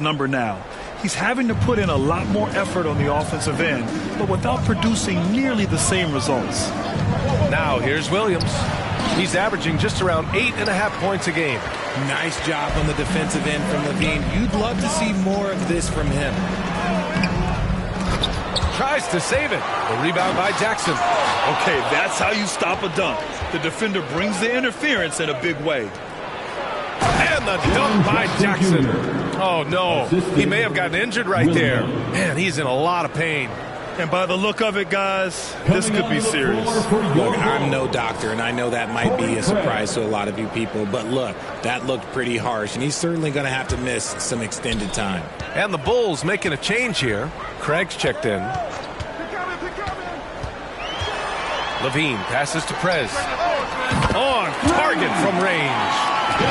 number now. He's having to put in a lot more effort on the offensive end, but without producing nearly the same results. Now here's Williams. He's averaging just around 8.5 points a game. Nice job on the defensive end from Levine. You'd love to see more of this from him. Tries to save it. The rebound by Jackson. Okay, that's how you stop a dunk. The defender brings the interference in a big way. And the dunk by Jackson. Oh, no. He may have gotten injured right there. Man, he's in a lot of pain. And by the look of it, guys, this could be serious. Look, I'm no doctor, and I know that might be a surprise to a lot of you people. But look, that looked pretty harsh, and he's certainly going to have to miss some extended time. And the Bulls making a change here. Craig's checked in. Levine passes to Prez. On target from range.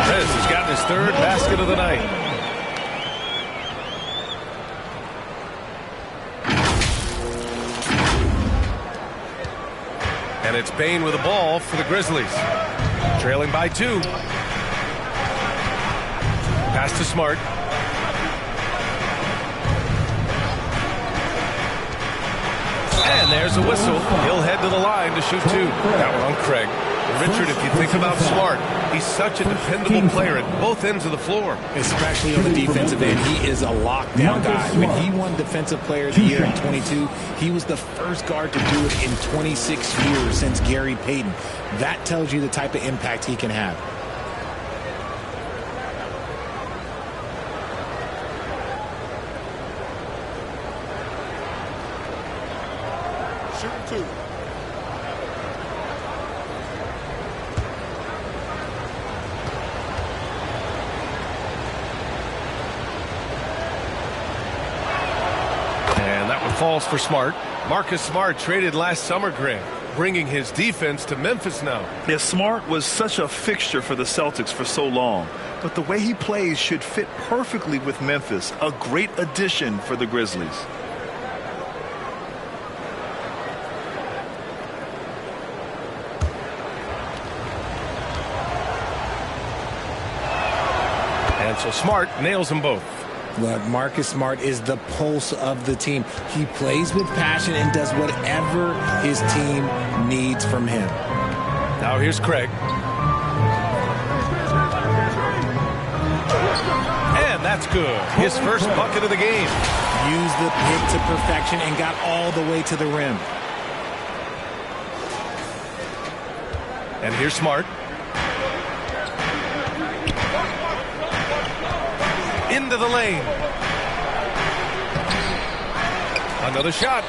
Prez has gotten his third basket of the night. And it's Bane with the ball for the Grizzlies. Trailing by 2. Pass to Smart. And there's a whistle. He'll head to the line to shoot 2. That one on Craig. Richard, if you think about Smart, he's such a dependable player at both ends of the floor. Especially on the defensive end. He is a lockdown guy. When he won Defensive Player of the Year in 22, he was the first guard to do it in 26 years since Gary Payton. That tells you the type of impact he can have. Shooting 2. Falls for Smart. Marcus Smart traded last summer, Grant, bringing his defense to Memphis now. Yeah, Smart was such a fixture for the Celtics for so long, but the way he plays should fit perfectly with Memphis. A great addition for the Grizzlies. And so Smart nails them both. Look, Marcus Smart is the pulse of the team. He plays with passion and does whatever his team needs from him. Now here's Craig. And that's good. His first bucket of the game. Used the pick to perfection and got all the way to the rim. And here's Smart. Into the lane. Another shot.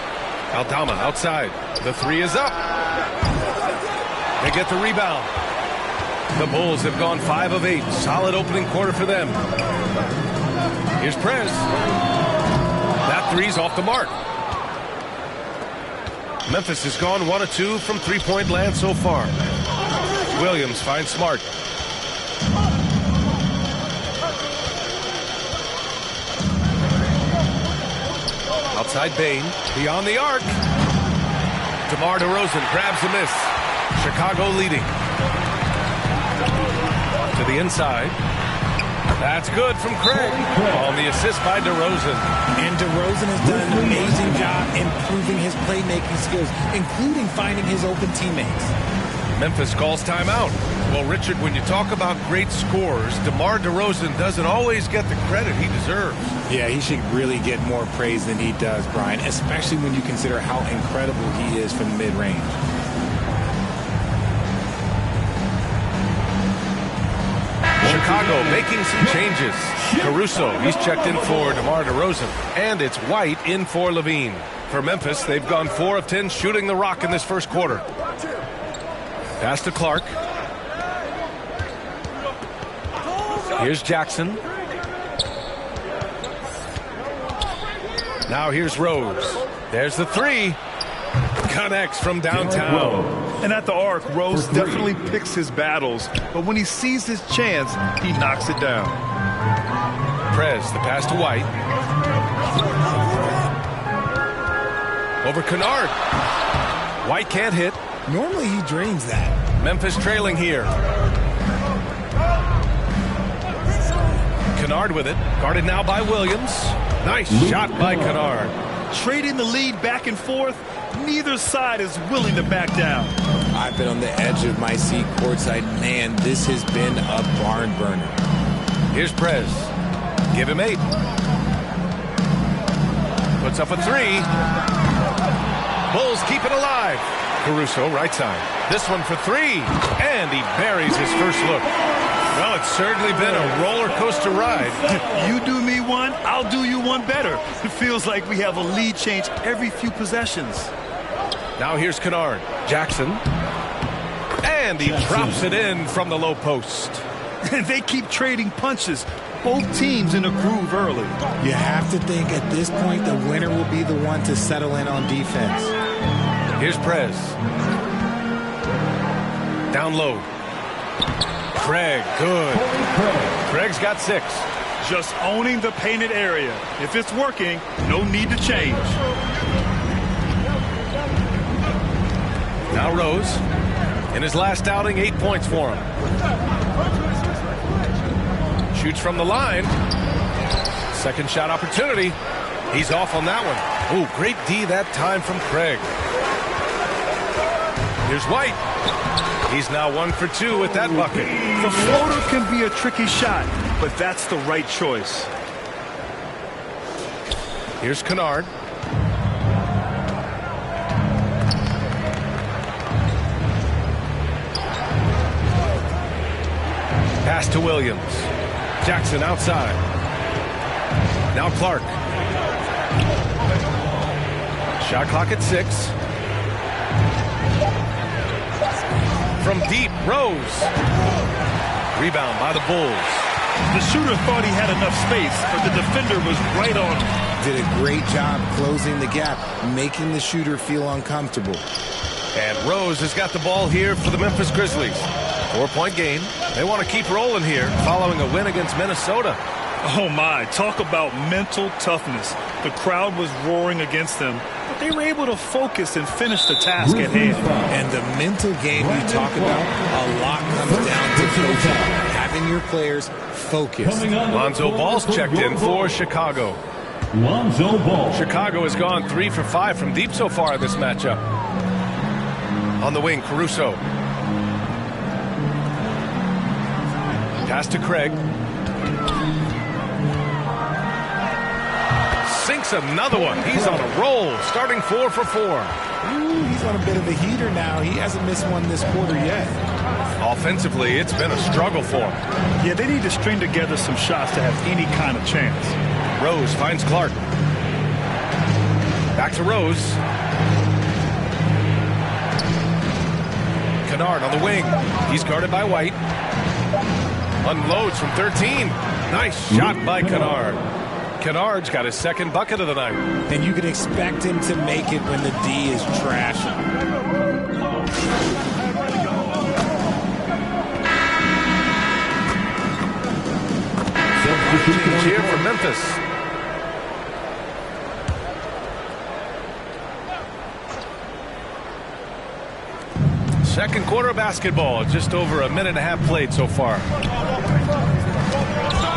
Aldama outside. The 3 is up. They get the rebound. The Bulls have gone 5 of 8. Solid opening quarter for them. Here's Prez. That 3's off the mark. Memphis has gone 1 of 2 from three-point land so far. Williams finds Smart. Outside Bane, beyond the arc. DeMar DeRozan grabs the miss. Chicago leading. To the inside. That's good from Craig. On the assist by DeRozan. And DeRozan has done an amazing job improving his playmaking skills, including finding his open teammates. Memphis calls timeout. Well, Richard, when you talk about great scorers, DeMar DeRozan doesn't always get the credit he deserves. Yeah, he should really get more praise than he does, Brian, especially when you consider how incredible he is from mid-range. Chicago making some changes. Caruso, he's checked in for DeMar DeRozan. And it's White in for Levine. For Memphis, they've gone 4 of 10 shooting the rock in this first quarter. Pass to Clark. Here's Jackson. Now here's Rose. There's the 3. Connects from downtown. And at the arc, Rose definitely picks his battles, but when he sees his chance, he knocks it down. Prez, the pass to White. Over Kennard. White can't hit. Normally he drains that. Memphis trailing here. Kennard with it. Guarded now by Williams. Nice shot by Kennard. Trading the lead back and forth, neither side is willing to back down. I've been on the edge of my seat courtside. Man, this has been a barn burner. Here's Prez. Give him 8. Puts up a 3. Bulls keep it alive. Caruso, right side. This one for 3. And he buries his first look. Well, it's certainly been a roller coaster ride. You do me one, I'll do you one better. It feels like we have a lead change every few possessions. Now here's Kennard. Jackson. And he drops it in from the low post. And they keep trading punches. Both teams in a groove early. You have to think at this point the winner will be the one to settle in on defense. Here's Prez. Down low. Craig, good. Craig's got 6. Just owning the painted area. If it's working, no need to change. Now Rose. In his last outing, 8 points for him. Shoots from the line. Second shot opportunity. He's off on that one. Oh, great D that time from Craig. Here's White. He's now 1 for 2 with that bucket. The floater can be a tricky shot, but that's the right choice. Here's Kennard. Pass to Williams. Jackson outside. Now Clark. Shot clock at 6. From deep, Rose. Rebound by the Bulls. The shooter thought he had enough space, but the defender was right on him. Did a great job closing the gap, making the shooter feel uncomfortable. And Rose has got the ball here for the Memphis Grizzlies. 4-point game. They want to keep rolling here following a win against Minnesota. Oh my, talk about mental toughness. The crowd was roaring against them, but they were able to focus and finish the task at hand. And the mental game you talk about, a lot comes down to coaching. Having your players focused. Lonzo Ball's checked in for Chicago. Lonzo Ball. Chicago has gone 3 for 5 from deep so far in this matchup. On the wing, Caruso. Pass to Craig. Sinks another one. He's on a roll, starting 4 for 4. Ooh, he's on a bit of a heater now. He hasn't missed one this quarter yet. Offensively, it's been a struggle for him. Yeah, they need to string together some shots to have any kind of chance. Rose finds Clark. Back to Rose. Kennard on the wing. He's guarded by White. Unloads from 13. Nice shot by Kennard. Kennard's got his second bucket of the night. And you can expect him to make it when the D is trash. Cheer for Memphis. Second quarter basketball. Just over a minute and a half played so far.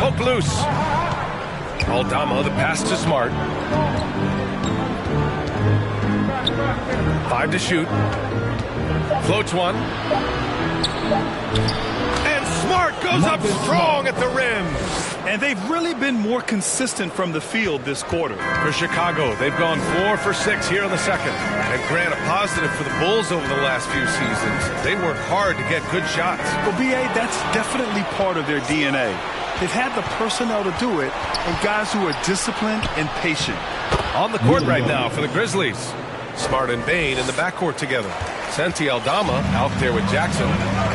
Poke loose. Aldama, the pass to Smart. 5 to shoot. Floats one. And Smart goes up strong at the rim. And they've really been more consistent from the field this quarter. For Chicago, they've gone 4 for 6 here in the second. And Grant, a positive for the Bulls over the last few seasons. They work hard to get good shots. Well, B.A., that's definitely part of their DNA. They've had the personnel to do it, and guys who are disciplined and patient. On the court right now for the Grizzlies. Smart and Bain in the backcourt together. Santi Aldama out there with Jackson.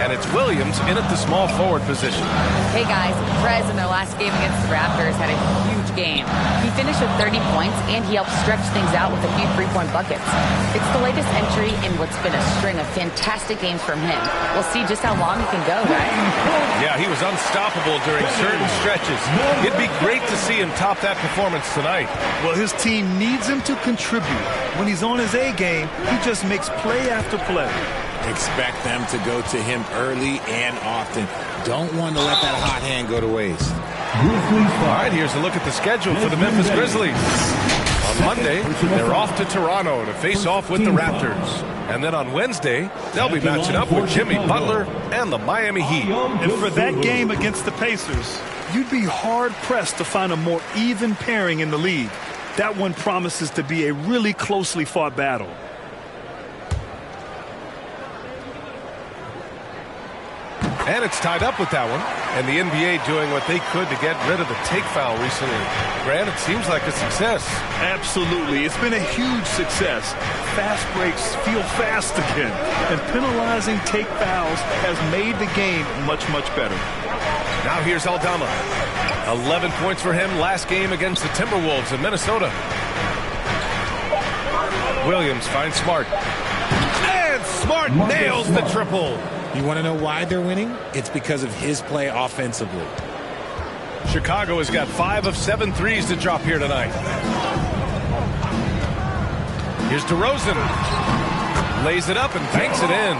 And it's Williams in at the small forward position. Hey guys, Prez in their last game against the Raptors had a huge game. He finished with 30 points and he helped stretch things out with a few 3-point buckets. It's the latest entry in what's been a string of fantastic games from him. We'll see just how long he can go, right? Yeah, he was unstoppable during certain stretches. It'd be great to see him top that performance tonight. Well, his team needs him to contribute. When he's on his A game, he just makes play after play. Expect them to go to him early and often. Don't want to let that hot hand go to waste. All right, here's a look at the schedule for the Memphis Grizzlies. On Monday, they're off to Toronto to face off with the Raptors. And then on Wednesday, they'll be matching up with Jimmy Butler and the Miami Heat. And for that game against the Pacers, you'd be hard-pressed to find a more even pairing in the league. That one promises to be a really closely fought battle. And it's tied up with that one. And the NBA doing what they could to get rid of the take foul recently. Grant, it seems like a success. Absolutely. It's been a huge success. Fast breaks feel fast again. And penalizing take fouls has made the game much, much better. Now here's Aldama. 11 points for him last game against the Timberwolves in Minnesota. Williams finds Smart. And Smart nails the triple. You want to know why they're winning? It's because of his play offensively. Chicago has got 5 of 7 threes to drop here tonight. Here's DeRozan. Lays it up and banks it in.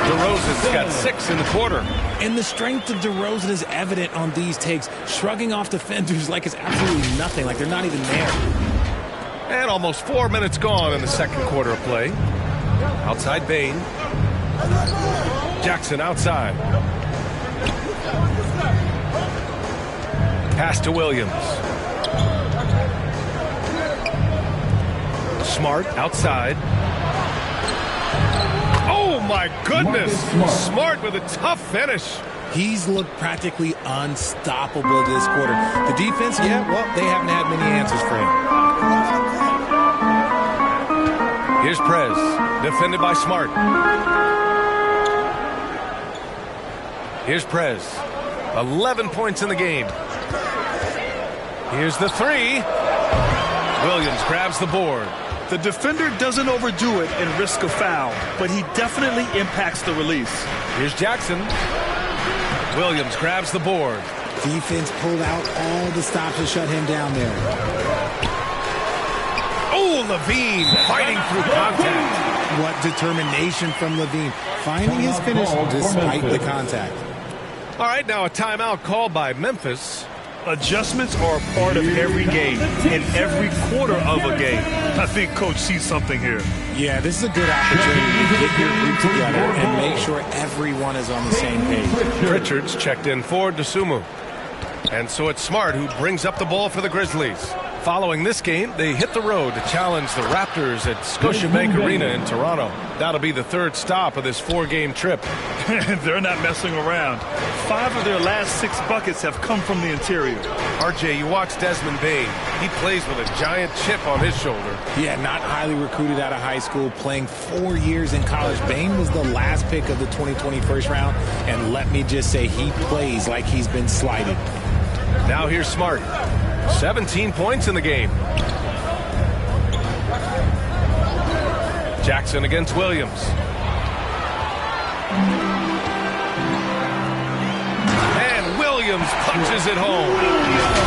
DeRozan's got 6 in the quarter. And the strength of DeRozan is evident on these takes, shrugging off defenders like it's absolutely nothing, like they're not even there. And almost 4 minutes gone in the second quarter of play. Outside Bane. Jackson outside. Pass to Williams. Smart outside. Oh my goodness! Smart with a tough finish. He's looked practically unstoppable this quarter. The defense, yeah, well, they haven't had many answers for him. Here's Prez, defended by Smart. Here's Prez. 11 points in the game. Here's the three. Williams grabs the board. The defender doesn't overdo it and risk a foul, but he definitely impacts the release. Here's Jackson. Williams grabs the board. Defense pulled out all the stops to shut him down there. Oh, Levine fighting through contact. What determination from Levine. Finding his finish despite the contact. All right, now a timeout called by Memphis. Adjustments are a part of every game, in every quarter of a game. I think Coach sees something here. Yeah, this is a good opportunity to get your group together and make sure everyone is on the same page. Richards checked in for Dosunmu. And so it's Smart who brings up the ball for the Grizzlies. Following this game, they hit the road to challenge the Raptors at Scotiabank Arena in Toronto. That'll be the third stop of this 4-game trip. They're not messing around. 5 of their last 6 buckets have come from the interior. RJ, you watch Desmond Bane. He plays with a giant chip on his shoulder. Yeah, not highly recruited out of high school, playing 4 years in college. Bane was the last pick of the 2020 first round, and let me just say he plays like he's been slighted. Now here's Smart. 17 points in the game. Jackson against Williams. And Williams punches it home.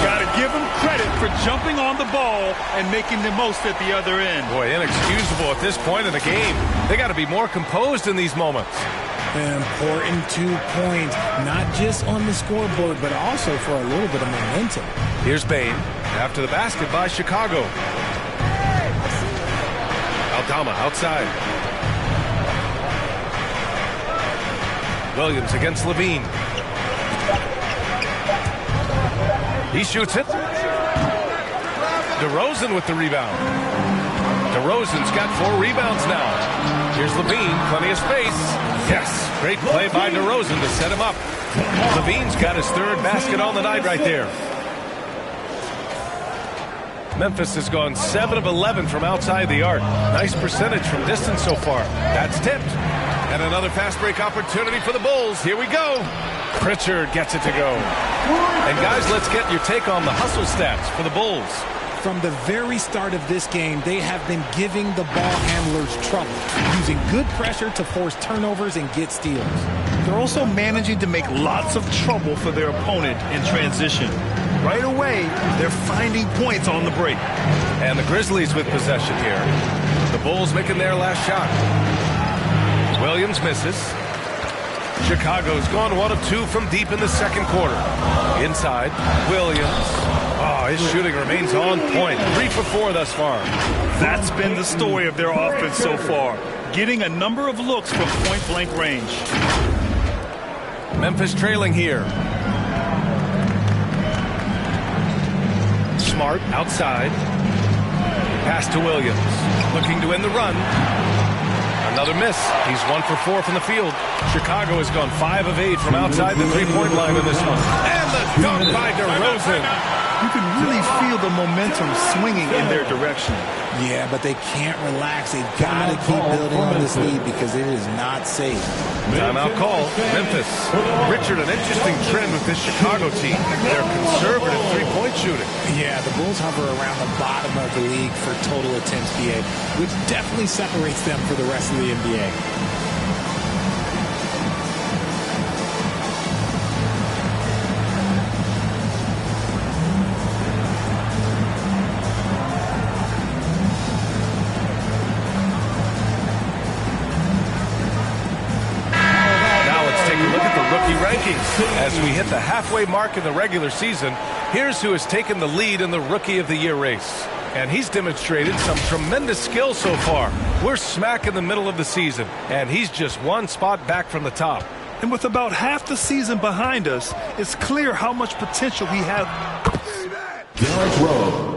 Got to give him credit for jumping on the ball and making the most at the other end. Boy, inexcusable at this point in the game. They got to be more composed in these moments. An important 2 points, not just on the scoreboard, but also for a little bit of momentum. Here's Bane after the basket by Chicago. Aldama outside. Williams against Levine. He shoots it. DeRozan with the rebound. DeRozan's got 4 rebounds now. Here's Levine, plenty of space. Yes, great play by DeRozan to set him up. Levine's got his 3rd basket on the night right there. Memphis has gone 7 of 11 from outside the arc. Nice percentage from distance so far. That's tipped. And another fast break opportunity for the Bulls. Here we go. Pritchard gets it to go. And guys, let's get your take on the hustle stats for the Bulls. From the very start of this game, they have been giving the ball handlers trouble, using good pressure to force turnovers and get steals. They're also managing to make lots of trouble for their opponent in transition. Right away, they're finding points on the break. And the Grizzlies with possession here. The Bulls making their last shot. Williams misses. Chicago's gone 1 of 2 from deep in the second quarter. Inside, Williams. Oh, his shooting remains on point. 3 for 4 thus far. That's been the story of their offense so far. Getting a number of looks from point-blank range. Memphis trailing here. Smart outside. Pass to Williams. Looking to end the run. Another miss. He's 1 for 4 from the field. Chicago has gone 5 of 8 from outside the three-point line in this one. And the dunk by DeRozan. You can really feel the momentum swinging in their direction. Yeah, but they can't relax. They've got to keep building on this lead because it is not safe. Timeout call, Memphis. Richard, an interesting trend with this Chicago team. They're conservative three-point shooting. Yeah, the Bulls hover around the bottom of the league for total attempts PA, which definitely separates them for the rest of the NBA. As we hit the halfway mark in the regular season, here's who has taken the lead in the Rookie of the Year race. And he's demonstrated some tremendous skill so far. We're smack in the middle of the season, and he's just 1 spot back from the top. And with about half the season behind us, it's clear how much potential he has. Derrick Rose.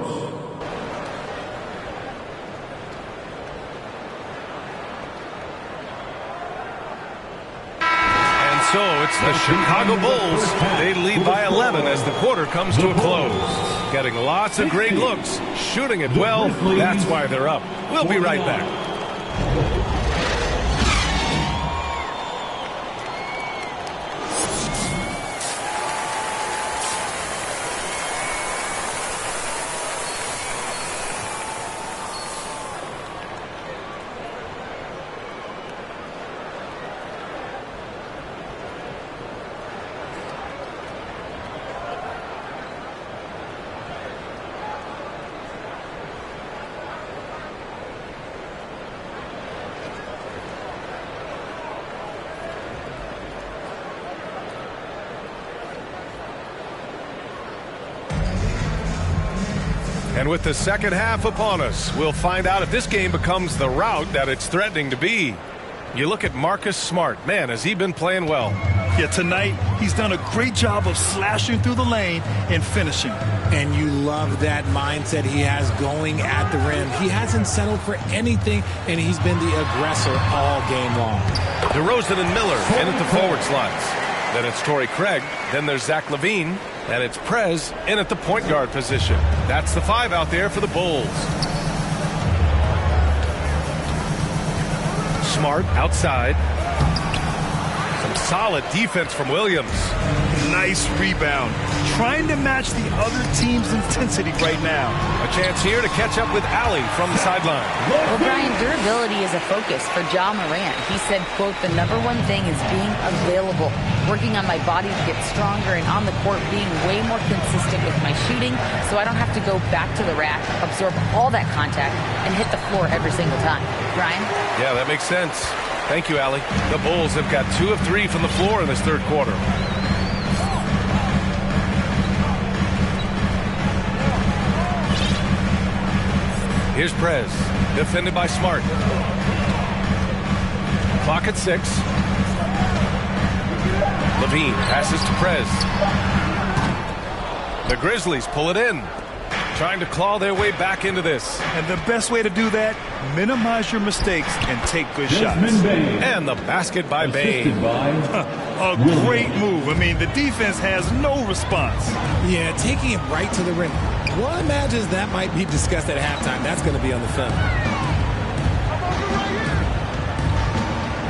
So it's the Chicago Bulls. They lead by 11 as the quarter comes to a close. Getting lots of great looks, shooting it well. That's why they're up. We'll be right back. And with the second half upon us, we'll find out if this game becomes the rout that it's threatening to be. You look at Marcus Smart. Man, has he been playing well. Yeah, tonight he's done a great job of slashing through the lane and finishing. And you love that mindset he has going at the rim. He hasn't settled for anything, and he's been the aggressor all game long. DeRozan and Miller in at the forward slots. Then it's Torrey Craig. Then there's Zach LaVine. And it's Prez in at the point guard position. That's the 5 out there for the Bulls. Smart outside. Some solid defense from Williams. Nice rebound. Trying to match the other team's intensity right now. A chance here to catch up with Allie from the sideline. Well, Brian, durability is a focus for Ja Morant. He said, quote, "The number one thing is being available, working on my body to get stronger, and on the court being way more consistent with my shooting so I don't have to go back to the rack, absorb all that contact, and hit the floor every single time." Brian? Yeah, that makes sense. Thank you, Allie. The Bulls have got 2 of 3 from the floor in this third quarter. Here's Prez, defended by Smart. Clock at 6. LaVine passes to Prez. The Grizzlies pull it in, trying to claw their way back into this. And the best way to do that, minimize your mistakes and take good shots. And the basket by Bane. A great move. I mean, the defense has no response. Yeah, taking it right to the rim. One imagines that might be discussed at halftime. That's going to be on the film.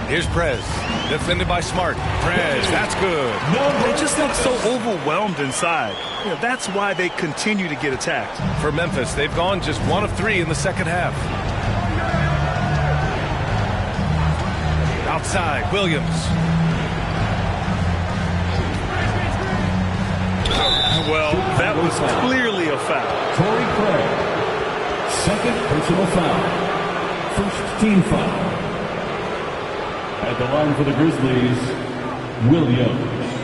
Here's Prez, defended by Smart. Prez, that's good. They just look so overwhelmed inside. You know, that's why they continue to get attacked. For Memphis, they've gone just 1 of 3 in the second half. Outside, Williams. Well, that was clearly a foul. Torrey Craig, second personal foul. First team foul. At the line for the Grizzlies, Williams.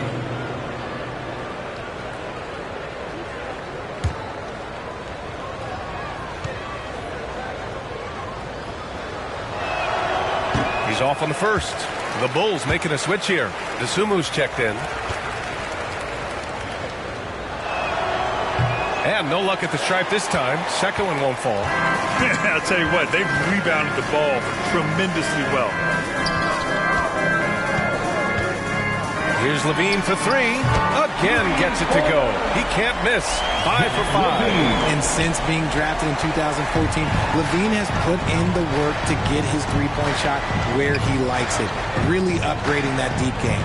He's off on the first. The Bulls making a switch here. DeSumu's checked in. And no luck at the stripe this time. Second one won't fall. I'll tell you what, they've rebounded the ball tremendously well. Here's Levine for three. Again gets it to go. He can't miss. 5 for 5. And since being drafted in 2014, Levine has put in the work to get his three-point shot where he likes it. Really upgrading that deep game.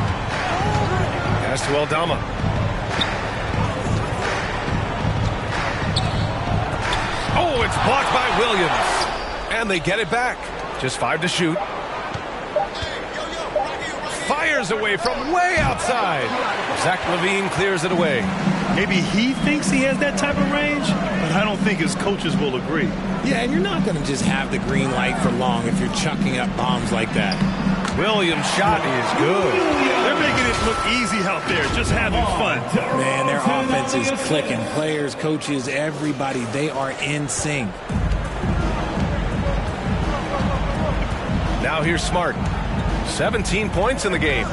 Pass to Aldama. Oh, it's blocked by Williams. And they get it back. Just 5 to shoot. Fires away from way outside. Zach LaVine clears it away. Maybe he thinks he has that type of range, but I don't think his coaches will agree. Yeah, and you're not going to just have the green light for long if you're chucking up bombs like that. Williams' shot is good. They're making it look easy out there, just having fun. Man, their offense is clicking. Players, coaches, everybody, they are in sync. Now here's Smart. 17 points in the game.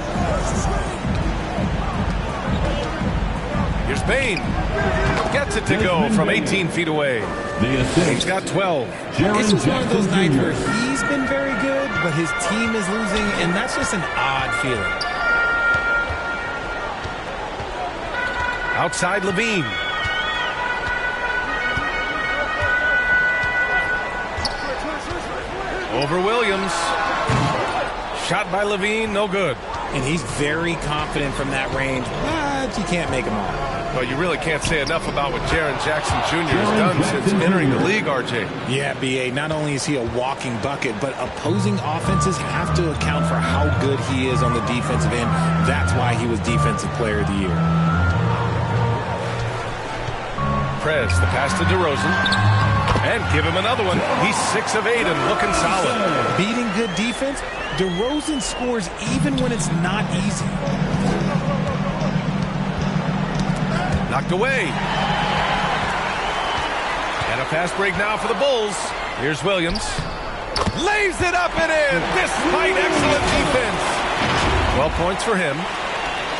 Here's Bain. Gets it to go from 18 feet away. He's got 12. This is one of those nights where he's been very good, but his team is losing, and that's just an odd feeling. Outside Levine. Over Williams. Shot by Levine, no good. And he's very confident from that range, but you can't make him all. Well, you really can't say enough about what Jaren Jackson Jr. has done since entering the league, RJ. Yeah, B.A., not only is he a walking bucket, but opposing offenses have to account for how good he is on the defensive end. That's why he was Defensive Player of the Year. Prez, the pass to DeRozan. And give him another one. He's 6 of 8 and looking solid. Beating good defense, DeRozan scores even when it's not easy. Knocked away. And a fast break now for the Bulls. Here's Williams. Lays it up and in. Despite excellent defense. 12 points for him.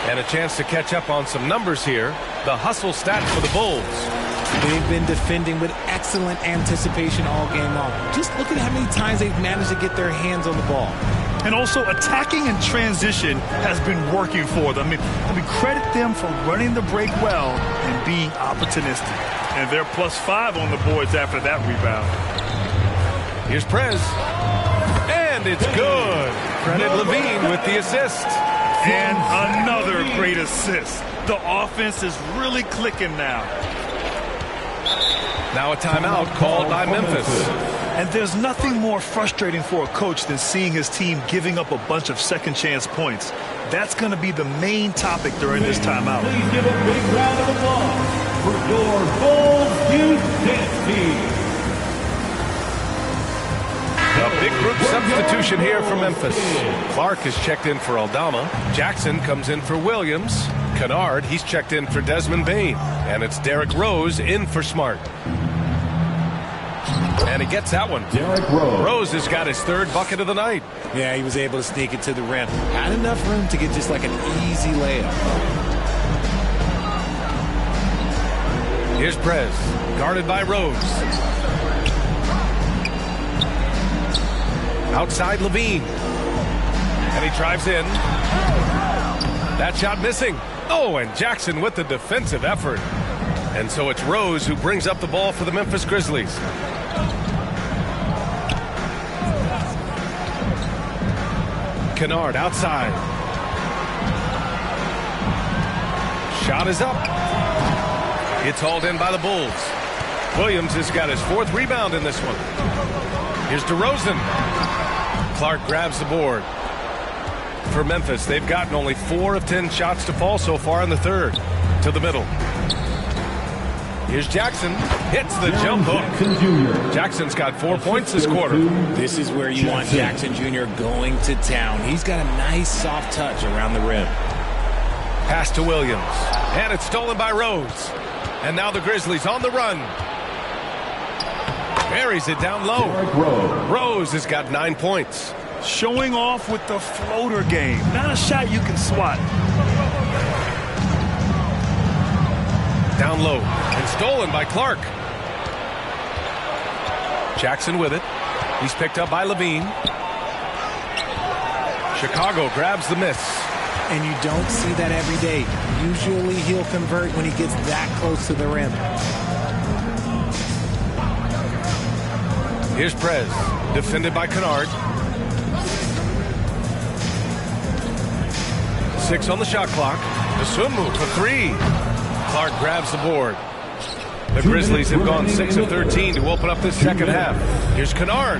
And a chance to catch up on some numbers here. The hustle stats for the Bulls. They've been defending with excellent anticipation all game long. Just look at how many times they've managed to get their hands on the ball. And also, attacking in transition has been working for them. I mean, credit them for running the break well and being opportunistic. And they're +5 on the boards after that rebound. Here's Prez. And it's good. Credit Levine with the assist. And another great assist. The offense is really clicking now. Now a timeout called by Memphis. And there's nothing more frustrating for a coach than seeing his team giving up a bunch of second-chance points. That's going to be the main topic during this timeout. Please give a big round of applause for your Bulls Youth Dance Team. A big group substitution here for Memphis. Clark is checked in for Aldama. Jackson comes in for Williams. Kennard, he's checked in for Desmond Bain. And it's Derrick Rose in for Smart. And he gets that one. Derrick Rose. Rose has got his 3rd bucket of the night. Yeah, he was able to sneak it to the rim. Had enough room to get just like an easy layup. Here's Prez, guarded by Rose. Outside Levine. And he drives in. That shot missing. Oh, and Jackson with the defensive effort. And so it's Rose who brings up the ball for the Memphis Grizzlies. Kennard outside. Shot is up. It's hauled in by the Bulls. Williams has got his 4th rebound in this one. Here's DeRozan. Clark grabs the board. For Memphis, they've gotten only 4 of 10 shots to fall so far in the 3rd. To the middle. Here's Jackson. Hits the jump hook. Jackson's got 4 points this quarter. This is where you want Jackson Jr. going to town. He's got a nice soft touch around the rim. Pass to Williams. And it's stolen by Rose. And now the Grizzlies on the run. Buries it down low. Rose has got 9 points. Showing off with the floater game. Not a shot you can swat. Down low and stolen by Clark. Jackson with it. He's picked up by Levine. Chicago grabs the miss. And you don't see that every day. Usually he'll convert when he gets that close to the rim. Here's Prez. Defended by Kennard. 6 on the shot clock. The swim move for 3. Clark grabs the board. The Grizzlies have gone 6 of 13 to open up this second half. Here's Kennard.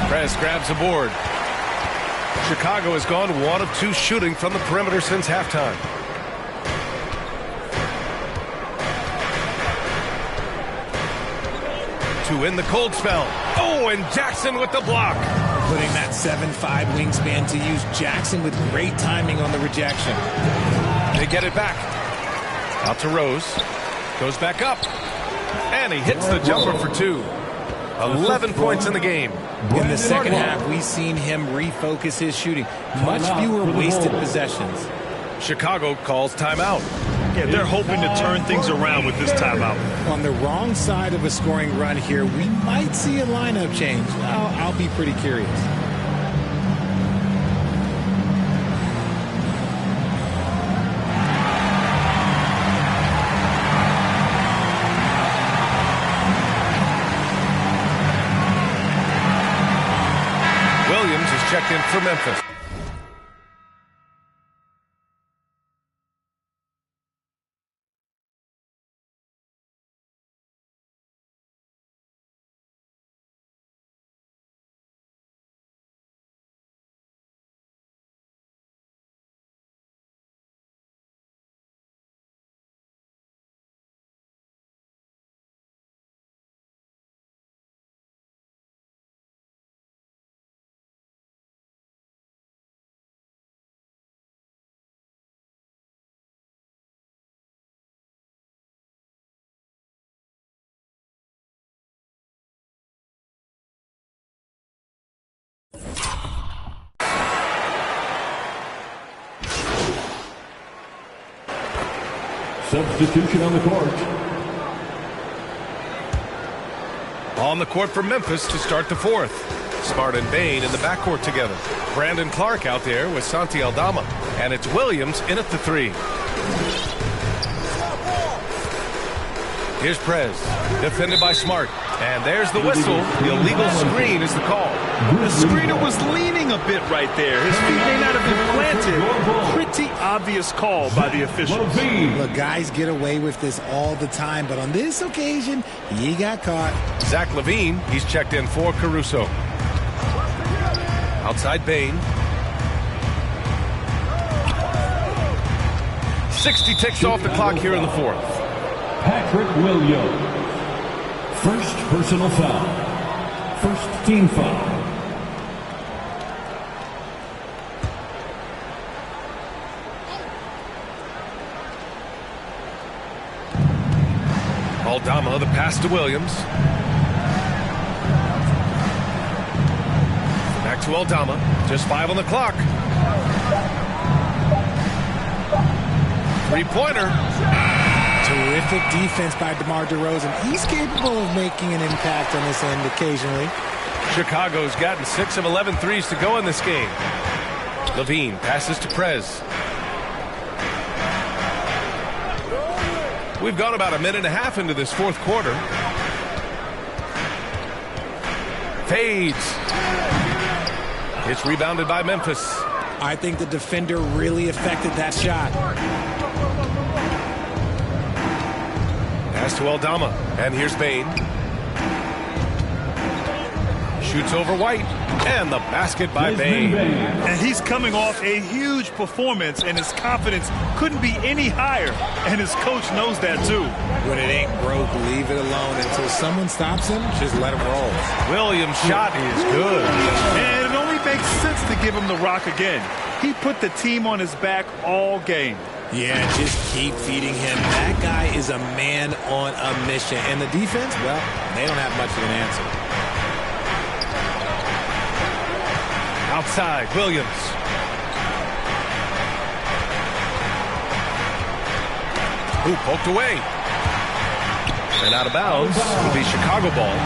Prez grabs the board. Chicago has gone 1 of 2 shooting from the perimeter since halftime. To end the cold spell. Oh, and Jackson with the block. Putting that 7'5" wingspan to use. Jackson with great timing on the rejection. They get it back. Out to Rose. Goes back up. And he hits the jumper for 2. 11 points in the game. In the second half, we've seen him refocus his shooting. Much fewer wasted possessions. Chicago calls timeout. Yeah, they're hoping to turn things around with this timeout. On the wrong side of a scoring run here, we might see a lineup change. I'll be pretty curious. Williams is checked in for Memphis. Substitution on the court. On the court for Memphis to start the fourth. Smart and Bain in the backcourt together. Brandon Clark out there with Santi Aldama. And it's Williams in at the 3. Here's Prez. Defended by Smart. And there's the whistle. The illegal screen is the call. The screener was leaning a bit right there. His feet may not have been planted. Pretty obvious call by the officials. Look, guys get away with this all the time, but on this occasion, he got caught. Zach Levine, he's checked in for Caruso. Outside Bain. 60 ticks off the clock here in the fourth. Patrick Williams. First personal foul. First team foul. Aldama, the pass to Williams. Back to Aldama. Just 5 on the clock. Three-pointer. Terrific defense by DeMar DeRozan. He's capable of making an impact on this end occasionally. Chicago's gotten 6 of 11 threes to go in this game. Levine passes to Prez. We've gone about a minute and a half into this fourth quarter. Fades. It's rebounded by Memphis. I think the defender really affected that shot. Pass to Aldama. And here's Bain. Shoots over White. And the basket by Bain. And he's coming off a huge performance, and his confidence couldn't be any higher. And his coach knows that, too. When it ain't broke, leave it alone. Until someone stops him, just let him roll. Williams' shot is good. And it only makes sense to give him the rock again. He put the team on his back all game. Yeah, just keep feeding him. That guy is a man on a mission. And the defense, well, they don't have much of an answer. Outside, Williams. Ooh, poked away. And out of bounds. It'll be Chicago ball.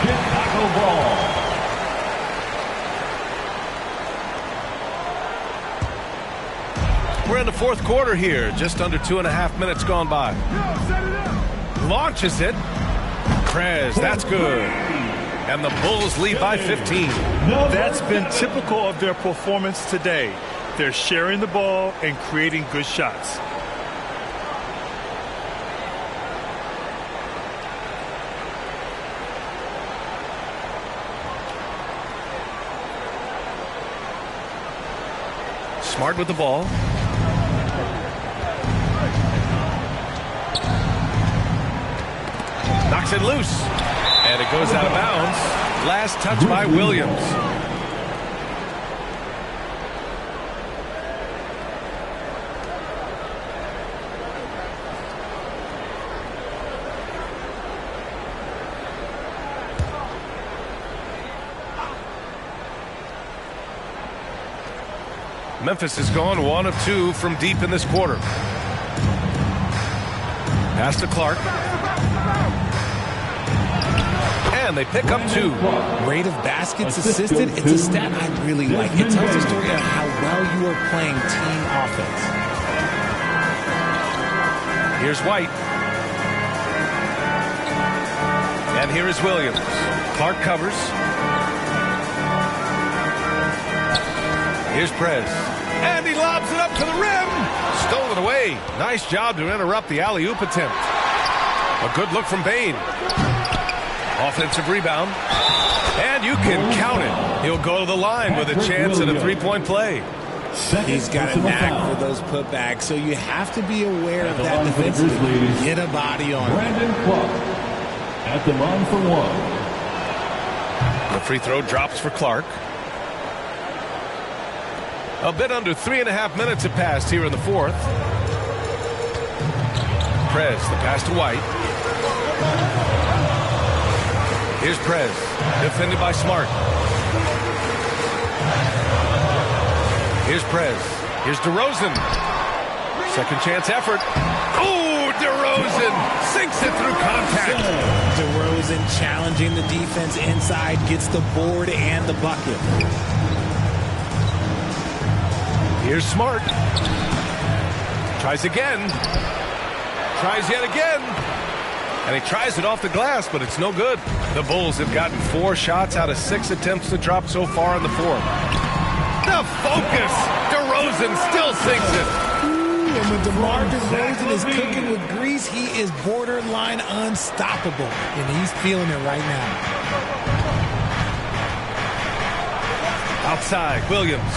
Chicago ball. We're in the fourth quarter here. Just under 2.5 minutes gone by. Launches it. Prez, that's good. And the Bulls lead by 15. That's been typical of their performance today. They're sharing the ball and creating good shots. Smart with the ball. Knocks it loose. And it goes out of bounds. Last touch by Williams. Memphis has gone 1 of 2 from deep in this quarter. Pass to Clark. And they pick up 2. Rate of baskets assisted, it's a stat I really like. It tells the story of how well you are playing team offense. Here's White. And here is Williams. Clark covers. Here's Prez. And he lobs it up to the rim. Stolen away. Nice job to interrupt the alley-oop attempt. A good look from Bain. Offensive rebound. And you can count it. He'll go to the line with a chance at a three-point play. He's got a knack for those putbacks, so you have to be aware of that defensively. Get a body on him. Brandon Clark at the line for 1. The free throw drops for Clark. A bit under 3.5 minutes have passed here in the fourth. Prez, the pass to White. Here's Prez, defended by Smart. Here's Prez. Here's DeRozan. Second chance effort. Oh, DeRozan sinks it through contact. DeRozan challenging the defense inside, gets the board and the bucket. Here's Smart. Tries again. Tries yet again. And he tries it off the glass, but it's no good. The Bulls have gotten 4 shots out of 6 attempts to drop so far in the fourth. The focus. DeRozan still sinks it. And when DeMar DeRozan is cooking with grease, he is borderline unstoppable. And he's feeling it right now. Outside, Williams.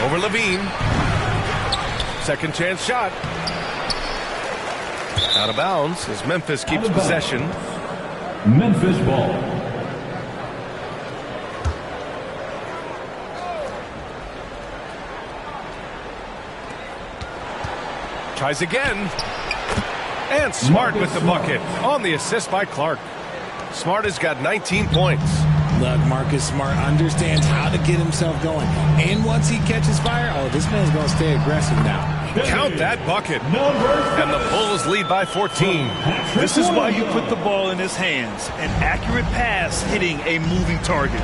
Over Levine. Second chance shot. Out of bounds as Memphis keeps possession. Memphis ball. Tries again. And Smart with the bucket on the assist by Clark. Smart has got 19 points. Look, Marcus Smart understands how to get himself going. And once he catches fire, oh, this man's going to stay aggressive now. Count that bucket. And the Bulls lead by 14. This is why you put the ball in his hands. An accurate pass hitting a moving target.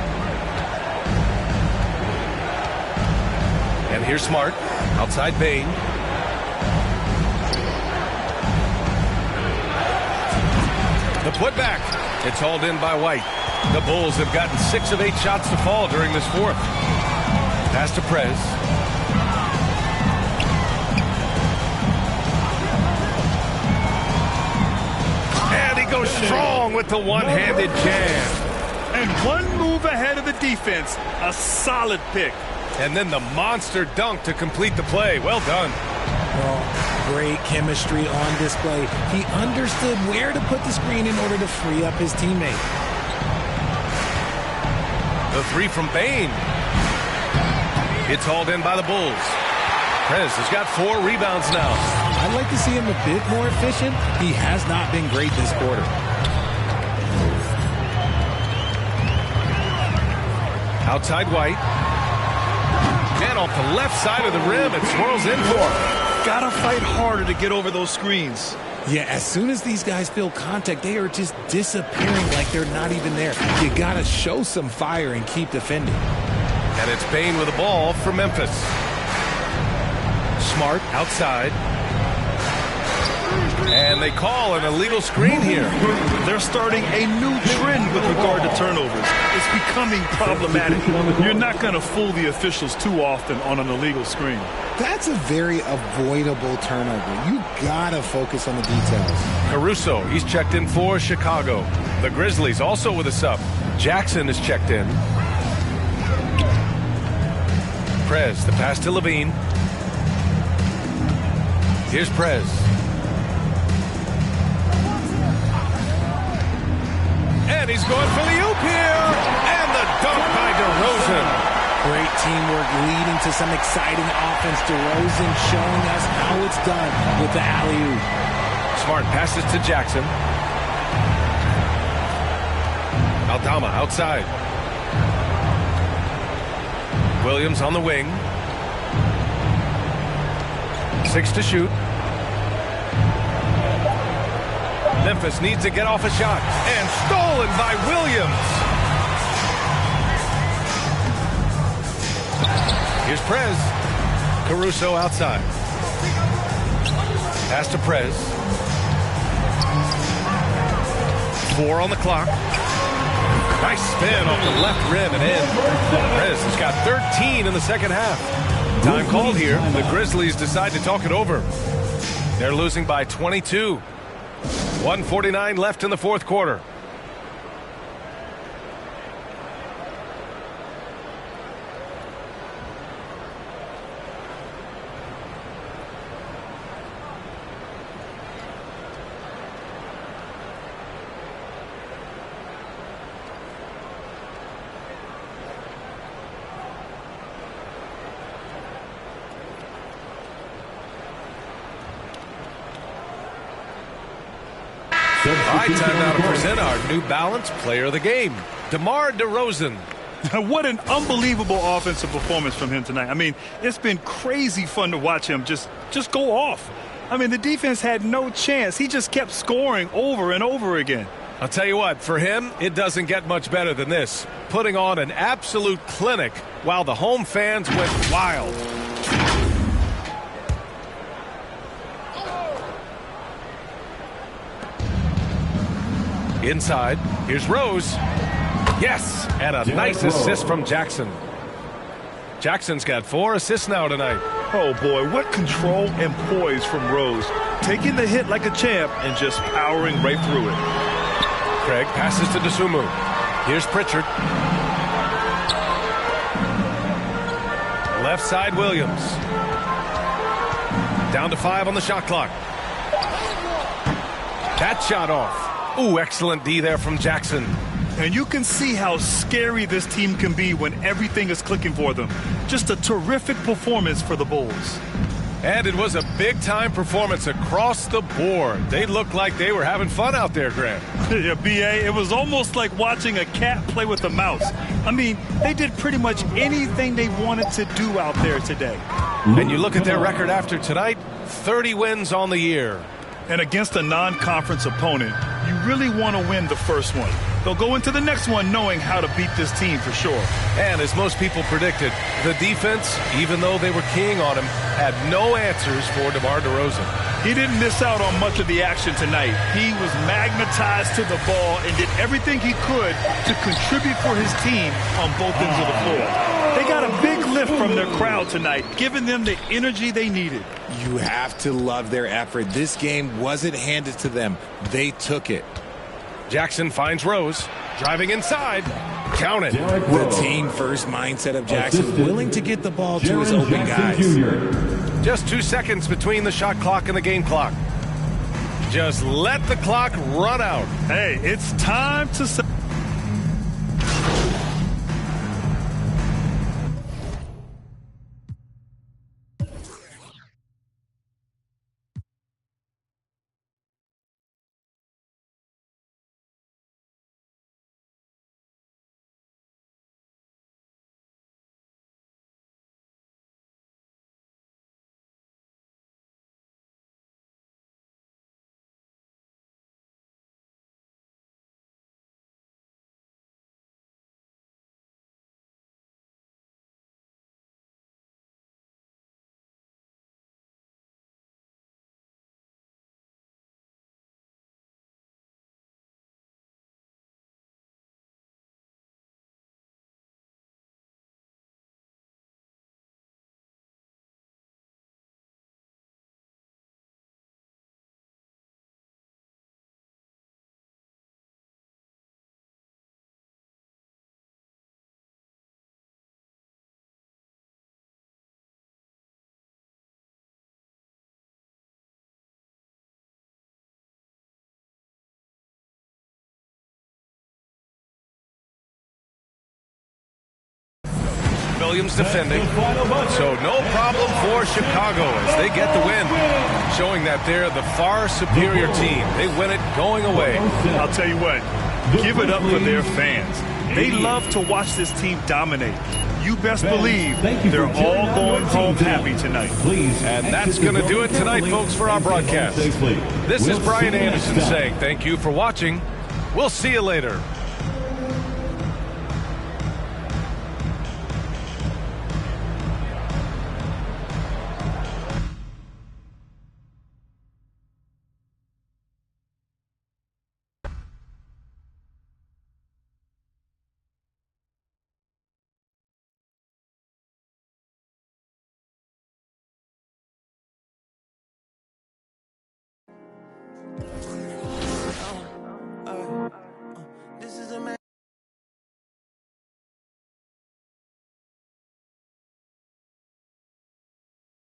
And here's Smart. Outside Bain. The putback. It's hauled in by White. The Bulls have gotten 6 of 8 shots to fall during this fourth. Pass to Prez. And he goes strong with the one-handed jam. And one move ahead of the defense. A solid pick. And then the monster dunk to complete the play. Well done. Well, great chemistry on display. He understood where to put the screen in order to free up his teammate. The three from Bain. It's hauled in by the Bulls. Prez has got 4 rebounds now. I'd like to see him a bit more efficient. He has not been great this quarter. Outside White. And off the left side of the rim, it swirls in for him. Gotta fight harder to get over those screens. Yeah, as soon as these guys feel contact, they are just disappearing like they're not even there. You gotta show some fire and keep defending. And it's Bain with the ball for Memphis. Smart outside. And they call an illegal screen here. They're starting a new trend with regard to turnovers. It's becoming problematic. You're not going to fool the officials too often on an illegal screen. That's a very avoidable turnover. You gotta focus on the details. Caruso, he's checked in for Chicago. The Grizzlies also with a sub. Jackson is checked in. Prez, the pass to Levine. Here's Prez. And he's going for the oop here. And the dunk by DeRozan. Great teamwork leading to some exciting offense. DeRozan showing us how it's done with the alley-oop. Smart passes to Jackson. Aldama outside. Williams on the wing. 6 to shoot. Memphis needs to get off a shot. And stolen by Williams. Here's Prez. Caruso outside. Pass to Prez. 4 on the clock. Nice spin off the left rim and in. Prez has got 13 in the second half. Time called here. The Grizzlies decide to talk it over. They're losing by 22. 1:49 left in the fourth quarter. All right, time now to present our New Balance Player of the Game, DeMar DeRozan. What an unbelievable offensive performance from him tonight. I mean, it's been crazy fun to watch him just go off. I mean, the defense had no chance. He just kept scoring over and over again. I'll tell you what, for him, it doesn't get much better than this. Putting on an absolute clinic while the home fans went wild. Inside, here's Rose. Yes, and a nice assist from Jackson. Jackson's got 4 assists now tonight. Oh, boy, what control and poise from Rose. Taking the hit like a champ and just powering right through it. Craig passes to Dosunmu. Here's Pritchard. Left side, Williams. Down to 5 on the shot clock. That shot off. Ooh, excellent D there from Jackson. And you can see how scary this team can be when everything is clicking for them. Just a terrific performance for the Bulls. And it was a big-time performance across the board. They looked like they were having fun out there, Grant. Yeah, B.A., it was almost like watching a cat play with a mouse. I mean, they did pretty much anything they wanted to do out there today. And you look at their record after tonight, 30 wins on the year. And against a non-conference opponent, you really want to win the first one. They'll go into the next one knowing how to beat this team for sure. And as most people predicted, the defense, even though they were keying on him, had no answers for DeMar DeRozan. He didn't miss out on much of the action tonight. He was magnetized to the ball and did everything he could to contribute for his team on both ends of the floor. They got a big lift from their crowd tonight, giving them the energy they needed. You have to love their effort. This game wasn't handed to them. They took it. Jackson finds Rose. Driving inside. Count it. The team-first mindset of Jackson, willing to get the ball to his open guys. Just 2 seconds between the shot clock and the game clock. Just let the clock run out. Hey, it's time to... Williams defending, so no problem for Chicago as they get the win, showing that they're the far superior team. They win it going away. I'll tell you what, give it up for their fans. They love to watch this team dominate. You best believe they're all going home happy tonight. And that's going to do it tonight, folks, for our broadcast. This is Brian Anderson saying thank you for watching. We'll see you later.